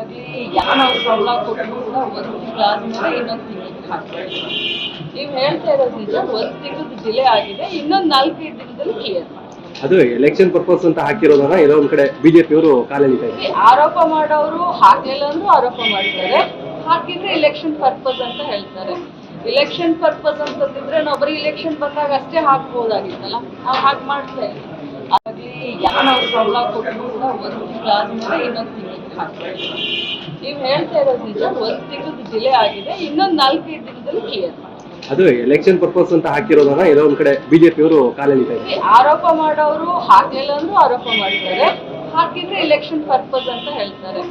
ಹಾಗಾಗಿ ನಾವು ಸಂಬಳ ಕೊಟ್ಟರು ಕೂಡ ಒಂದು ತಿಂಗಳಾದ್ಮೇಲೆ ಇನ್ನೊಂದು ತಿಂಗಳಿಗೆ ಹಾಕ್ಬೇಕು. ನೀವು ಹೇಳ್ತಾ ಇರೋದು ನಿಜ, ಒಂದು ತಿಂಗಳು ಡಿಲೇ ಆಗಿದೆ, ಇನ್ನೊಂದು 4-5 ದಿನದಲ್ಲಿ ಕ್ಲಿಯರ್ ಮಾಡಿ. ಅದು ಎಲೆಕ್ಷನ್ ಪರ್ಪಸ್ ಅಂತ ಹಾಕಿರೋದನ್ನ ಎಲ್ಲೋ ಒಂದ್ ಕಡೆ ಬಿಜೆಪಿ ಅವರು ಕಾಲೆಳಿತಾರೆ. ಆರೋಪ ಮಾಡೋರು ಹಾಕ್ಲಿಲ್ಲ ಅಂದ್ರೂ ಆರೋಪ ಮಾಡಿದ್ದಾರೆ, ಹಾಕಿದ್ರೆ ಇಲೆಕ್ಷನ್ ಪರ್ಪಸ್ ಅಂತ ಹೇಳ್ತಾರೆ. ಇಲೆಕ್ಷನ್ ಪರ್ಪಸ್ ಅಂತಂದಿದ್ರೆ ನಾವು ಬರೀ ಇಲೆಕ್ಷನ್ ಬಂದಾಗ ಅಷ್ಟೇ ಹಾಕ್ಬೋದಾಗಿತ್ತಲ್ಲ, ನಾವು ಹಾಗೆ ಮಾಡ್ತಾ ಇದ್ದೀವಿ. ಹಾಗಾಗಿ ನಾವು ಸಂಬಳ ಕೊಟ್ಟರು ಕೂಡ ಒಂದು ತಿಂಗಳಾದ್ಮೇಲೆ ಇನ್ನೊಂದು ತಿಂಗಳಿಗೆ ಹಾಕ್ಬೇಕು. ನೀವು ಹೇಳ್ತಾ ಇರೋದು ನಿಜ, ಒಂದು ತಿಂಗಳು ಡಿಲೇ ಆಗಿದೆ, ಇನ್ನೊಂದು 4-5 ದಿನದಲ್ಲಿ ಕ್ಲಿಯರ್ ಮಾಡಿ. ಅದು ಎಲೆಕ್ಷನ್ ಪರ್ಪಸ್ ಅಂತ ಹಾಕಿರೋದನ್ನ ಎಲ್ಲೋ ಒಂದ್ ಕಡೆ ಬಿಜೆಪಿ ಅವರು ಕಾಲೆಳಿತಾರೆ. ಆರೋಪ ಮಾಡೋರು ಹಾಕ್ಲಿಲ್ಲ ಅಂದ್ರೂ ಆರೋಪ ಮಾಡಿದ್ದಾರೆ, ಹಾಕಿದ್ರೆ ಇಲೆಕ್ಷನ್ ಪರ್ಪಸ್ ಅಂತ ಹೇಳ್ತಾರೆ.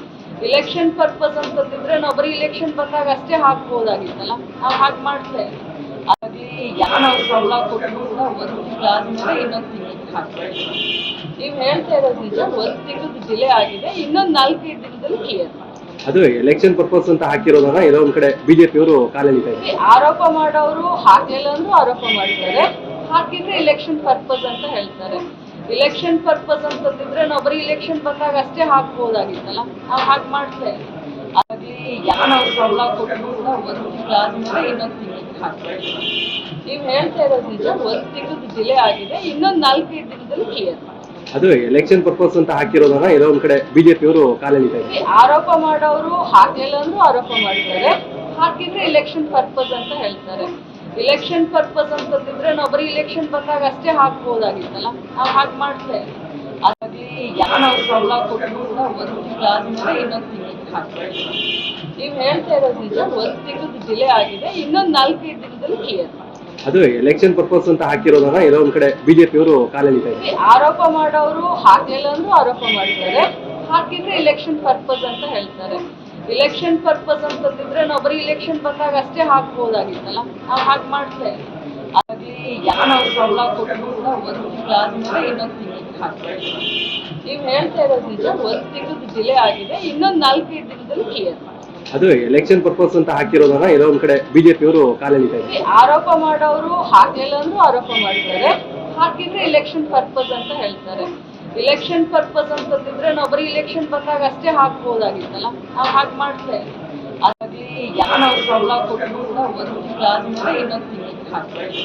ಇಲೆಕ್ಷನ್ ಪರ್ಪಸ್ ಅಂತಂದಿದ್ರೆ ನಾವು ಬರೀ ಇಲೆಕ್ಷನ್ ಬಂದಾಗ ಅಷ್ಟೇ ಹಾಕ್ಬೋದಾಗಿತ್ತಲ್ಲ, ನಾವು ಹಾಗೆ ಮಾಡ್ತಾ ಇದ್ದೀವಿ. ಹಾಗಾಗಿ ನಾವು ಸಂಬಳ ಕೊಟ್ಟರು ಕೂಡ ಒಂದು ತಿಂಗಳಾದ್ಮೇಲೆ ಇನ್ನೊಂದು ತಿಂಗಳಿಗೆ ಹಾಕ್ಬೇಕು. ನೀವು ಹೇಳ್ತಾ ಇರೋದು ನಿಜ, ಒಂದು ತಿಂಗಳು ಡಿಲೇ ಆಗಿದೆ, ಇನ್ನೊಂದು 4-5 ದಿನದಲ್ಲಿ ಕ್ಲಿಯರ್ ಮಾಡಿ. ಅದು ಎಲೆಕ್ಷನ್ ಪರ್ಪಸ್ ಅಂತ ಹಾಕಿರೋದನ್ನ ಎಲ್ಲೋ ಒಂದ್ ಕಡೆ ಬಿಜೆಪಿ ಅವರು ಕಾಲೆಳಿತಾರೆ. ಆರೋಪ ಮಾಡೋರು ಹಾಕ್ಲಿಲ್ಲ ಅಂದ್ರೂ ಆರೋಪ ಮಾಡಿದ್ದಾರೆ, ಹಾಕಿದ್ರೆ ಇಲೆಕ್ಷನ್ ಪರ್ಪಸ್ ಅಂತ ಹೇಳ್ತಾರೆ. ಇಲೆಕ್ಷನ್ ಪರ್ಪಸ್ ಅಂತಂದಿದ್ರೆ ನಾವು ಬರೀ ಇಲೆಕ್ಷನ್ ಬಂದಾಗ ಅಷ್ಟೇ ಹಾಕ್ಬೋದಾಗಿತ್ತಲ್ಲ, ನಾವು ಹಾಗೆ ಮಾಡ್ತಾ ಇದ್ದೀವಿ. ಹಾಗಾಗಿ ನಾವು ಸಂಬಳ ಕೊಟ್ಟರು ಕೂಡ ಒಂದು ತಿಂಗಳಾದ್ಮೇಲೆ ಇನ್ನೊಂದು ತಿಂಗಳಿಗೆ ಹಾಕ್ಬೇಕು. ನೀವು ಹೇಳ್ತಾ ಇರೋದು ನಿಜ, ಒಂದು ತಿಂಗಳು ಡಿಲೇ ಆಗಿದೆ, ಇನ್ನೊಂದು 4-5 ದಿನದಲ್ಲಿ ಕ್ಲಿಯರ್ ಮಾಡಿ. ಅದು ಎಲೆಕ್ಷನ್ ಪರ್ಪಸ್ ಅಂತ ಹಾಕಿರೋದನ್ನ ಎಲ್ಲೋ ಒಂದ್ ಕಡೆ ಬಿಜೆಪಿ ಅವರು ಕಾಲೆಳಿತಾರೆ. ಆರೋಪ ಮಾಡೋರು ಹಾಕ್ಲಿಲ್ಲ ಅಂದ್ರೂ ಆರೋಪ ಮಾಡಿದ್ದಾರೆ, ಹಾಕಿದ್ರೆ ಇಲೆಕ್ಷನ್ ಪರ್ಪಸ್ ಅಂತ ಹೇಳ್ತಾರೆ. ಇಲೆಕ್ಷನ್ ಪರ್ಪಸ್ ಅಂತಂದಿದ್ರೆ ನಾವು ಬರೀ ಇಲೆಕ್ಷನ್ ಬಂದಾಗ ಅಷ್ಟೇ ಹಾಕ್ಬೋದಾಗಿತ್ತಲ್ಲ, ನಾವು ಹಾಗೆ ಮಾಡ್ತಾ ಇದ್ದೀವಿ. ಹಾಗಾಗಿ ನಾವು ಸಂಬಳ ಕೊಟ್ಟರು ಕೂಡ ಒಂದು ತಿಂಗಳಾದ್ಮೇಲೆ ಇನ್ನೊಂದು ತಿಂಗಳಿಗೆ ಹಾಕ್ಬೇಕು. ನೀವು ಹೇಳ್ತಾ ಇರೋದು ನಿಜ, ಒಂದು ತಿಂಗಳು ಡಿಲೇ ಆಗಿದೆ, ಇನ್ನೊಂದು 4-5 ದಿನದಲ್ಲಿ ಕ್ಲಿಯರ್ ಮಾಡಿ. ಅದು ಎಲೆಕ್ಷನ್ ಪರ್ಪಸ್ ಅಂತ ಹಾಕಿರೋದನ್ನ ಎಲ್ಲೋ ಒಂದ್ ಕಡೆ ಬಿಜೆಪಿ ಅವರು ಕಾಲೆಳಿತಾರೆ. ಆರೋಪ ಮಾಡೋರು ಹಾಕ್ಲಿಲ್ಲ ಅಂದ್ರೂ ಆರೋಪ ಮಾಡಿದ್ದಾರೆ, ಹಾಕಿದ್ರೆ ಇಲೆಕ್ಷನ್ ಪರ್ಪಸ್ ಅಂತ ಹೇಳ್ತಾರೆ. ಇಲೆಕ್ಷನ್ ಪರ್ಪಸ್ ಅಂತಂದಿದ್ರೆ ನಾವು ಬರೀ ಇಲೆಕ್ಷನ್ ಬಂದಾಗ ಅಷ್ಟೇ ಹಾಕ್ಬೋದಾಗಿತ್ತಲ್ಲ, ನಾವು ಹಾಗೆ ಮಾಡ್ತಾ ಇದ್ದೀವಿ. ಹಾಗಾಗಿ ನಾವು ಸಂಬಳ ಕೊಟ್ಟರು ಕೂಡ ಒಂದು ತಿಂಗಳಾದ್ಮೇಲೆ ಇನ್ನೊಂದು ತಿಂಗಳಿಗೆ ಹಾಕ್ಬೇಕು. ನೀವು ಹೇಳ್ತಾ ಇರೋದು ನಿಜ, ಒಂದು ತಿಂಗಳು ಡಿಲೇ ಆಗಿದೆ, ಇನ್ನೊಂದು 4-5 ದಿನದಲ್ಲಿ ಕ್ಲಿಯರ್ ಮಾಡಿ. ಅದು ಎಲೆಕ್ಷನ್ ಪರ್ಪಸ್ ಅಂತ ಹಾಕಿರೋದನ್ನ ಎಲ್ಲೋ ಒಂದ್ ಕಡೆ ಬಿಜೆಪಿ ಅವರು ಕಾಲೆಳಿತಾರೆ. ಆರೋಪ ಮಾಡೋರು ಹಾಕ್ಲಿಲ್ಲ ಅಂದ್ರೂ ಆರೋಪ ಮಾಡಿದ್ದಾರೆ, ಹಾಕಿದ್ರೆ ಇಲೆಕ್ಷನ್ ಪರ್ಪಸ್ ಅಂತ ಹೇಳ್ತಾರೆ. ಇಲೆಕ್ಷನ್ ಪರ್ಪಸ್ ಅಂತಂದಿದ್ರೆ ನಾವು ಬರೀ ಇಲೆಕ್ಷನ್ ಬಂದಾಗ ಅಷ್ಟೇ ಹಾಕ್ಬೋದಾಗಿತ್ತಲ್ಲ, ನಾವು ಹಾಗೆ ಮಾಡ್ತಾ ಇದ್ದೀವಿ. ಹಾಗಾಗಿ ನಾವು ಸಂಬಳ ಕೊಟ್ಟರು ಕೂಡ ಒಂದು ತಿಂಗಳಾದ್ಮೇಲೆ ಇನ್ನೊಂದು ತಿಂಗಳಿಗೆ ಹಾಕ್ಬೇಕು.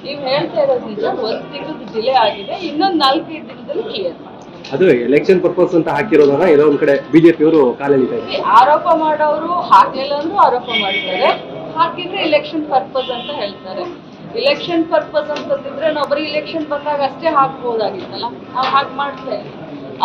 ನೀವು ಹೇಳ್ತಾ ಇರೋದು ನಿಜ, ಒಂದು ತಿಂಗಳು ಡಿಲೇ ಆಗಿದೆ, ಇನ್ನೊಂದು 4-5 ದಿನದಲ್ಲಿ ಕ್ಲಿಯರ್ ಮಾಡಿ. ಅದು ಎಲೆಕ್ಷನ್ ಪರ್ಪಸ್ ಅಂತ ಹಾಕಿರೋದನ್ನ ಎಲ್ಲೋ ಒಂದ್ ಕಡೆ ಬಿಜೆಪಿ ಅವರು ಕಾಲೆಳಿತಾರೆ. ಆರೋಪ ಮಾಡೋರು ಹಾಕ್ಲಿಲ್ಲ ಅಂದ್ರೂ ಆರೋಪ ಮಾಡಿದ್ದಾರೆ, ಹಾಕಿದ್ರೆ ಇಲೆಕ್ಷನ್ ಪರ್ಪಸ್ ಅಂತ ಹೇಳ್ತಾರೆ. ಇಲೆಕ್ಷನ್ ಪರ್ಪಸ್ ಅಂತಂದಿದ್ರೆ ನಾವು ಬರೀ ಇಲೆಕ್ಷನ್ ಬಂದಾಗ ಅಷ್ಟೇ ಹಾಕ್ಬೋದಾಗಿತ್ತಲ್ಲ, ನಾವು ಹಾಗೆ ಮಾಡ್ತಾ ಇದ್ದೀವಿ.